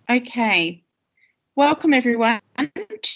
Okay, welcome everyone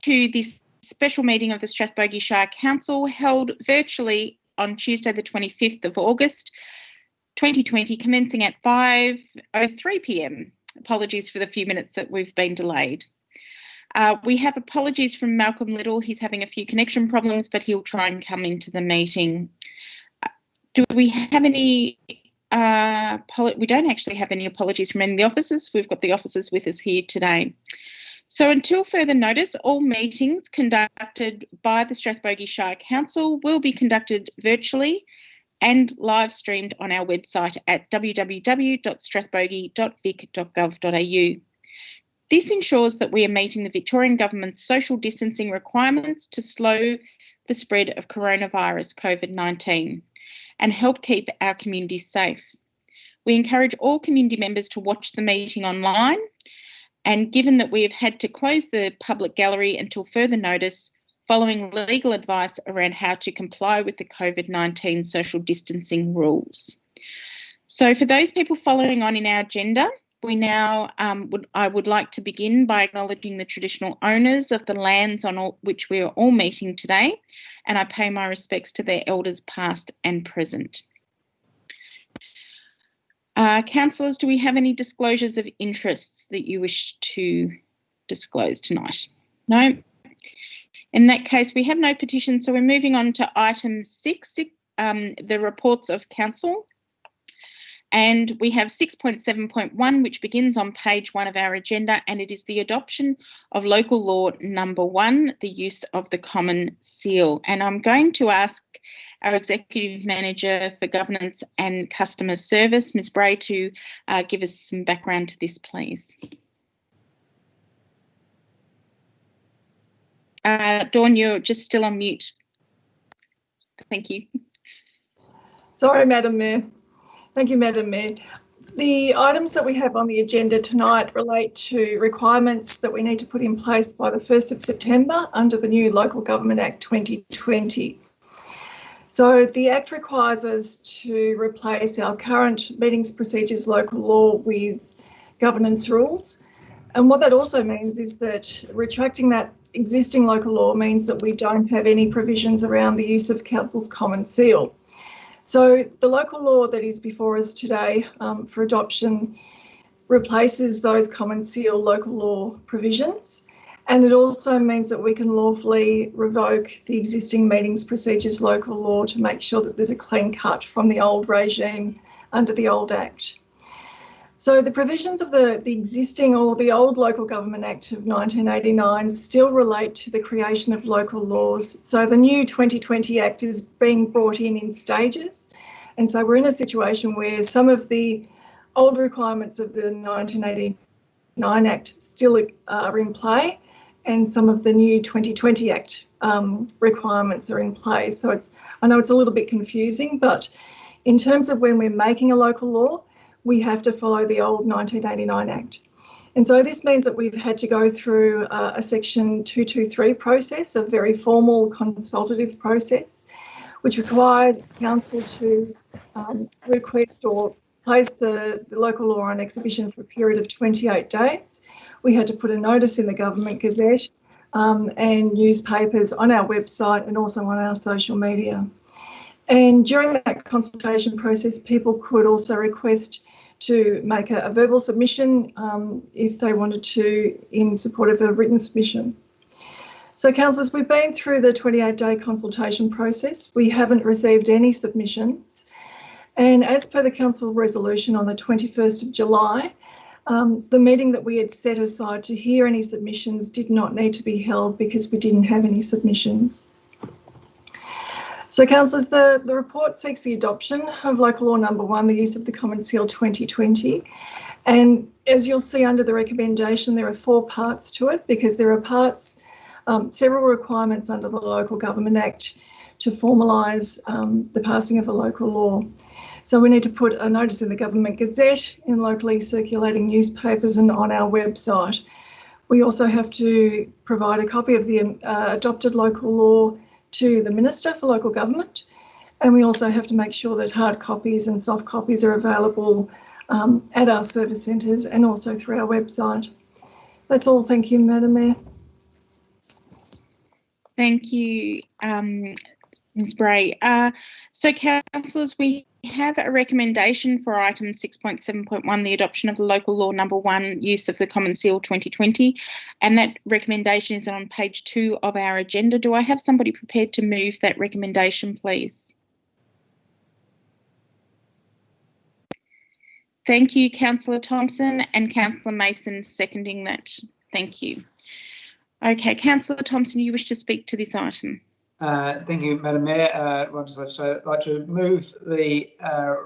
to this special meeting of the Strathbogie Shire Council held virtually on Tuesday the 25th of August 2020, commencing at 5:03 p.m. Apologies for the few minutes that we've been delayed. We have apologies from Malcolm Little. He's having a few connection problems, but he'll try and come into the meeting. Do we have any we don't actually have any apologies from any of the officers. We've got the officers with us here today. So until further notice, all meetings conducted by the Strathbogie Shire Council will be conducted virtually and live streamed on our website at www.strathbogie.vic.gov.au. This ensures that we are meeting the Victorian Government's social distancing requirements to slow the spread of coronavirus COVID-19 and help keep our communities safe. We encourage all community members to watch the meeting online, and given that we have had to close the public gallery until further notice, following legal advice around how to comply with the COVID-19 social distancing rules. So for those people following on in our agenda, we now I would like to begin by acknowledging the traditional owners of the lands on which we are all meeting today, and I pay my respects to their elders past and present. Councillors, do we have any disclosures of interests that you wish to disclose tonight? No? In that case, we have no petitions, so we're moving on to item 6, the reports of council. And we have 6.7.1, which begins on page 1 of our agenda, and it is the adoption of local law number 1, the use of the common seal. And I'm going to ask our Executive Manager for Governance and Customer Service, Ms. Bray, to give us some background to this, please. Dawn, you're just still on mute. Thank you. Sorry, Madam Mayor. Thank you, Madam Mayor. The items that we have on the agenda tonight relate to requirements that we need to put in place by the 1st of September under the new Local Government Act 2020. So the Act requires us to replace our current meetings procedures local law with governance rules. And what that also means is that retracting that existing local law means that we don't have any provisions around the use of Council's common seal. So the local law that is before us today for adoption replaces those common seal local law provisions, and it also means that we can lawfully revoke the existing meetings procedures local law to make sure that there's a clean cut from the old regime under the old Act. So the provisions of the existing or the old Local Government Act of 1989 still relate to the creation of local laws. So the new 2020 Act is being brought in stages. And so we're in a situation where some of the old requirements of the 1989 Act still are in play, and some of the new 2020 Act requirements are in play. So I know it's a little bit confusing, but in terms of when we're making a local law, we have to follow the old 1989 Act. And so this means that we've had to go through a Section 223 process, a very formal consultative process, which required Council to request or place the local law on exhibition for a period of 28 days. We had to put a notice in the Government Gazette and newspapers on our website and also on our social media. And during that consultation process, people could also request to make a verbal submission if they wanted to in support of a written submission. So councillors, we've been through the 28-day consultation process. We haven't received any submissions. And as per the council resolution on the 21st of July, the meeting that we had set aside to hear any submissions did not need to be held because we didn't have any submissions. So councillors, the report seeks the adoption of local law number 1, the use of the common seal 2020. And as you'll see under the recommendation, there are 4 parts to it because there are parts, several requirements under the Local Government Act to formalise the passing of a local law. So we need to put a notice in the Government Gazette, in locally circulating newspapers and on our website. We also have to provide a copy of the adopted local law to the Minister for Local Government, and we also have to make sure that hard copies and soft copies are available at our service centres and also through our website. That's all. Thank you, Madam Mayor. Thank you, Ms Bray. So, councillors, we have a recommendation for item 6.7.1, the adoption of local law number 1, use of the Common Seal 2020, and that recommendation is on page 2 of our agenda. Do I have somebody prepared to move that recommendation, please? Thank you, Councillor Thompson, and Councillor Mason seconding that. Thank you. Okay, Councillor Thompson, you wish to speak to this item? Thank you, Madam Mayor. I'd like to move the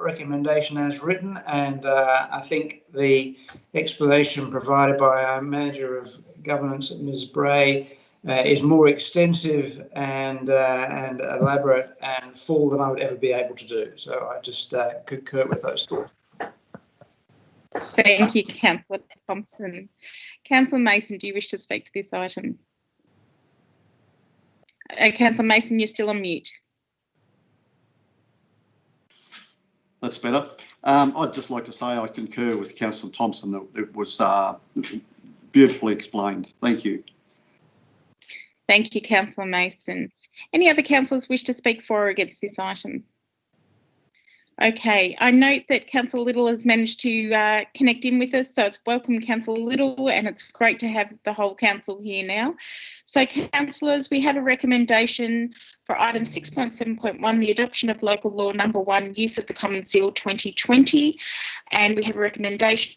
recommendation as written, and I think the explanation provided by our Manager of Governance, Ms Bray, is more extensive and elaborate and full than I would ever be able to do. So I just concur with those thoughts. Thank you, Councillor Thompson. Councillor Mason, do you wish to speak to this item? Councillor Mason, you're still on mute. That's better. I'd just like to say I concur with Councillor Thompson that it was beautifully explained. Thank you. Thank you, Councillor Mason. Any other councillors wish to speak for or against this item? Okay, I note that Councillor Little has managed to connect in with us, so it's welcome, Councillor Little, and it's great to have the whole council here now. So, councillors, we have a recommendation for item 6.7.1, the adoption of local law number 1, use of the Common Seal 2020, and we have a recommendation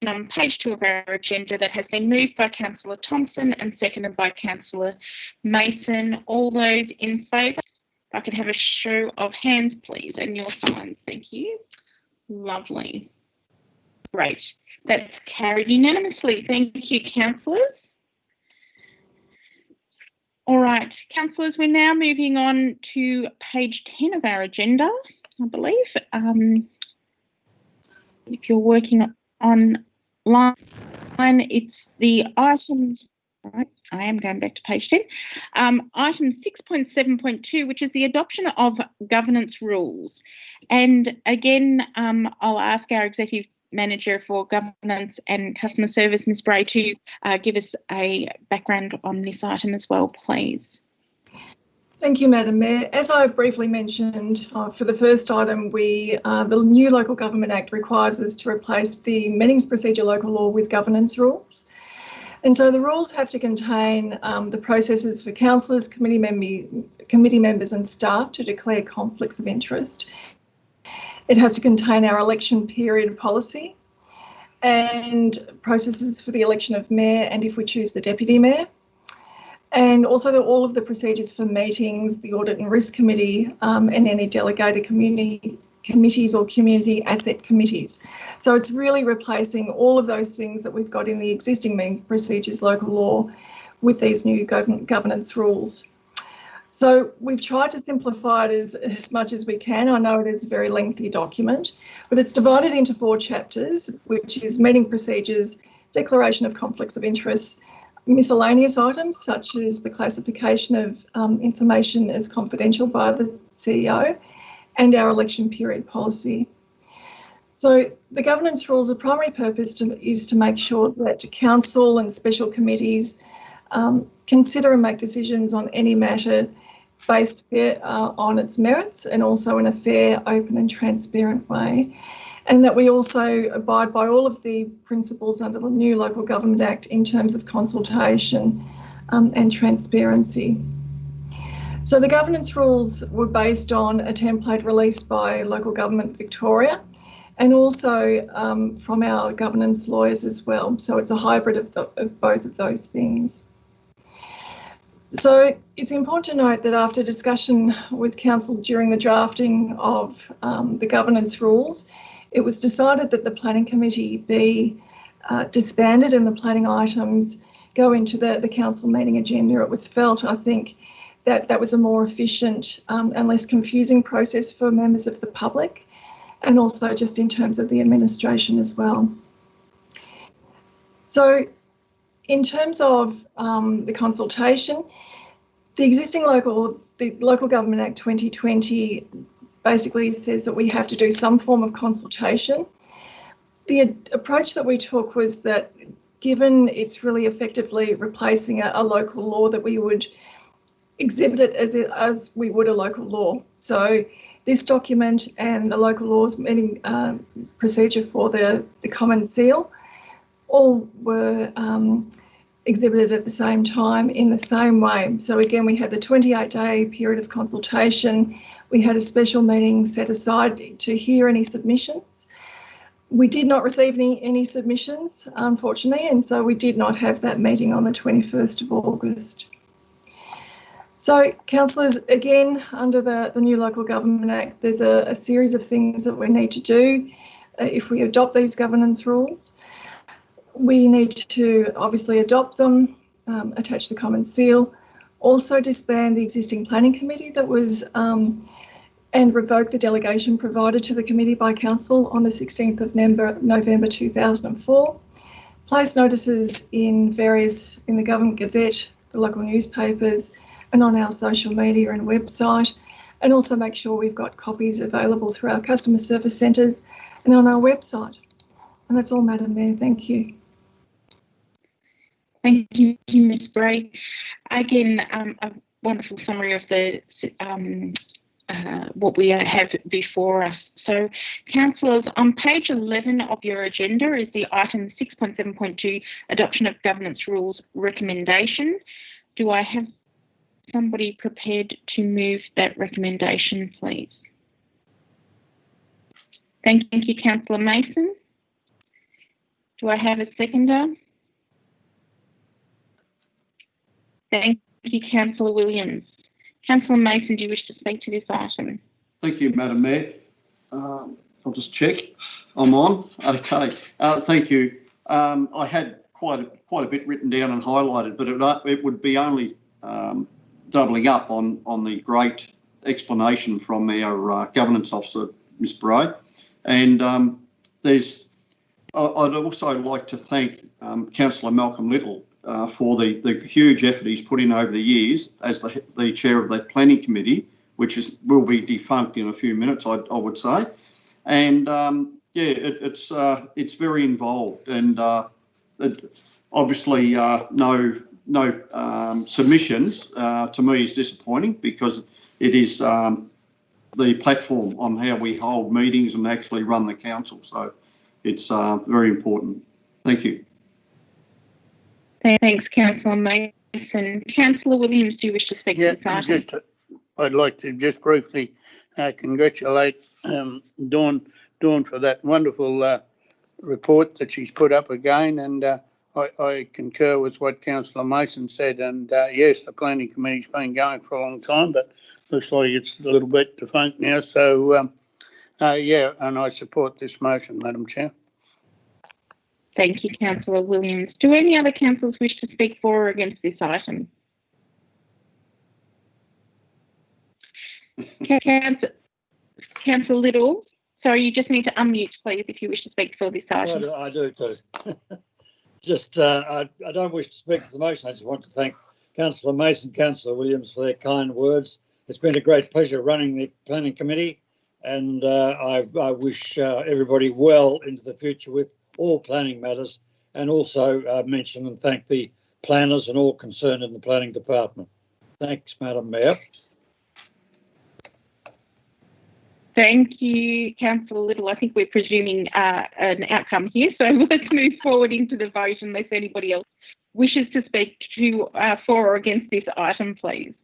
on page 2 of our agenda that has been moved by Councillor Thompson and seconded by Councillor Mason. All those in favour? If I could have a show of hands, please, and your signs. Thank you. Lovely. Great. That's carried unanimously. Thank you, councillors. All right, councillors, we're now moving on to page 10 of our agenda, I believe. If you're working online, it's the items. Right, I am going back to page 10. Item 6.7.2, which is the adoption of governance rules. And again, I'll ask our Executive Manager for Governance and Customer Service, Ms Bray, to give us a background on this item as well, please. Thank you, Madam Mayor. As I briefly mentioned, for the first item, the new Local Government Act requires us to replace the Meetings Procedure Local Law with governance rules. And so the rules have to contain the processes for councillors, committee members and staff to declare conflicts of interest. It has to contain our election period policy and processes for the election of mayor and, if we choose, the deputy mayor. And also all of the procedures for meetings, the Audit and Risk Committee and any delegated committees or community asset committees. So it's really replacing all of those things that we've got in the existing meeting procedures local law with these new governance rules. So we've tried to simplify it as much as we can. I know it is a very lengthy document, but it's divided into 4 chapters, which is meeting procedures, declaration of conflicts of interest, miscellaneous items such as the classification of information as confidential by the CEO, and our election period policy. So the governance rules, the primary purpose is to make sure that council and special committees consider and make decisions on any matter based on its merits and also in a fair, open and transparent way. And that we also abide by all of the principles under the new Local Government Act in terms of consultation and transparency. So the governance rules were based on a template released by Local Government Victoria and also from our governance lawyers as well. So it's a hybrid of both of those things. So it's important to note that after discussion with Council during the drafting of the governance rules, it was decided that the Planning Committee be disbanded and the planning items go into the Council meeting agenda. It was felt, I think, that was a more efficient and less confusing process for members of the public and also just in terms of the administration as well. So in terms of the consultation, the existing Local Government Act 2020 basically says that we have to do some form of consultation. The approach that we took was that given it's really effectively replacing a local law that we would exhibit it as we would a local law. So this document and the local laws meeting procedure for the Common Seal all were exhibited at the same time in the same way. So again, we had the 28-day period of consultation. We had a special meeting set aside to hear any submissions. We did not receive any submissions, unfortunately, and so we did not have that meeting on the 21st of August. So, councillors, again, under the new Local Government Act, there's a series of things that we need to do if we adopt these governance rules. We need to obviously adopt them, attach the Common Seal, also disband the existing planning committee that was and revoke the delegation provided to the committee by council on the 16th of November 2004. Place notices in the Government Gazette, the local newspapers, and on our social media and website, and also make sure we've got copies available through our customer service centres and on our website. And that's all, Madam Mayor. Thank you. Thank you, Ms. Gray. Again, a wonderful summary of the what we have before us. So, councillors, on page 11 of your agenda is the item 6.7.2, adoption of governance rules recommendation. Do I have somebody prepared to move that recommendation, please? Thank you, Councillor Mason. Do I have a seconder? Thank you, Councillor Williams. Councillor Mason, do you wish to speak to this item? Thank you, Madam Mayor. I'll just check. I'm on. Okay. Thank you. I had quite a bit written down and highlighted, but it would be only doubling up on the great explanation from our governance officer, Ms. Bray. And I'd also like to thank Councillor Malcolm Little for the huge effort he's put in over the years as the chair of that planning committee, which will be defunct in a few minutes, I would say. And yeah, it's very involved, and obviously no submissions to me is disappointing, because it is the platform on how we hold meetings and actually run the council. So it's very important. Thank you. Thanks, Councillor Mason. Councillor Williams, do you wish to speak to this item? I'd like to just briefly congratulate Dawn for that wonderful report that she's put up again, and I concur with what Councillor Mason said. And yes, the planning committee's been going for a long time, but looks like it's a little bit defunct now. So yeah, and I support this motion, Madam Chair. Thank you, Councillor Williams. Do any other councillors wish to speak for or against this item? Councillor Little, sorry, you just need to unmute, please, if you wish to speak for this item. I do too. Just, I don't wish to speak to the motion. I just want to thank Councillor Mason, Councillor Williams for their kind words. It's been a great pleasure running the planning committee, and I wish everybody well into the future with all planning matters, and also mention and thank the planners and all concerned in the planning department. Thanks, Madam Mayor. Thank you, Councillor Little. I think we're presuming an outcome here, so let's move forward into the vote unless anybody else wishes to speak to for or against this item, please.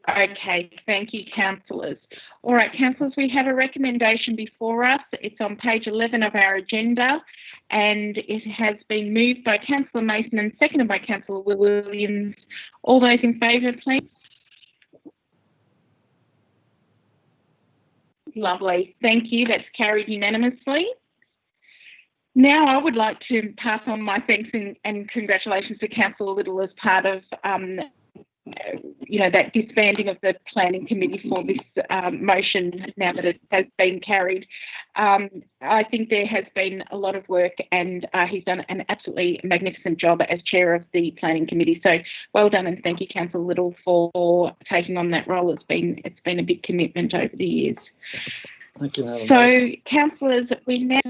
Okay, thank you, councillors. All right, councillors, we have a recommendation before us. It's on page 11 of our agenda, and it has been moved by Councillor Mason and seconded by Councillor Williams. All those in favour, please. Lovely, thank you. That's carried unanimously. Now I would like to pass on my thanks and congratulations to Councillor Little as part of that disbanding of the planning committee for this motion, now that it has been carried. I think there has been a lot of work, and he's done an absolutely magnificent job as chair of the planning committee. So well done, and thank you, Councillor Little, for taking on that role. It's been a big commitment over the years. Thank you, Madam. So, councillors, we now.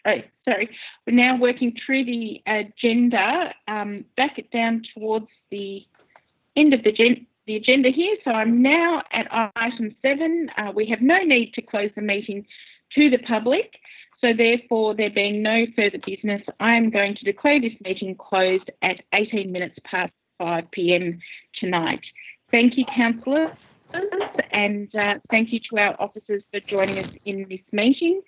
We're now working through the agenda, back it down towards the end of the agenda here. So I'm now at item 7. We have no need to close the meeting to the public. So therefore, there being no further business, I am going to declare this meeting closed at 18 minutes past 5 p.m. tonight. Thank you, councillors, and thank you to our officers for joining us in this meeting.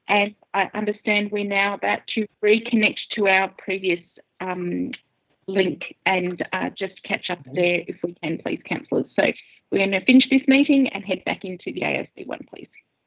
And I understand we're now about to reconnect to our previous link and just catch up there if we can, please, councillors. So we're going to finish this meeting and head back into the AOC one, please.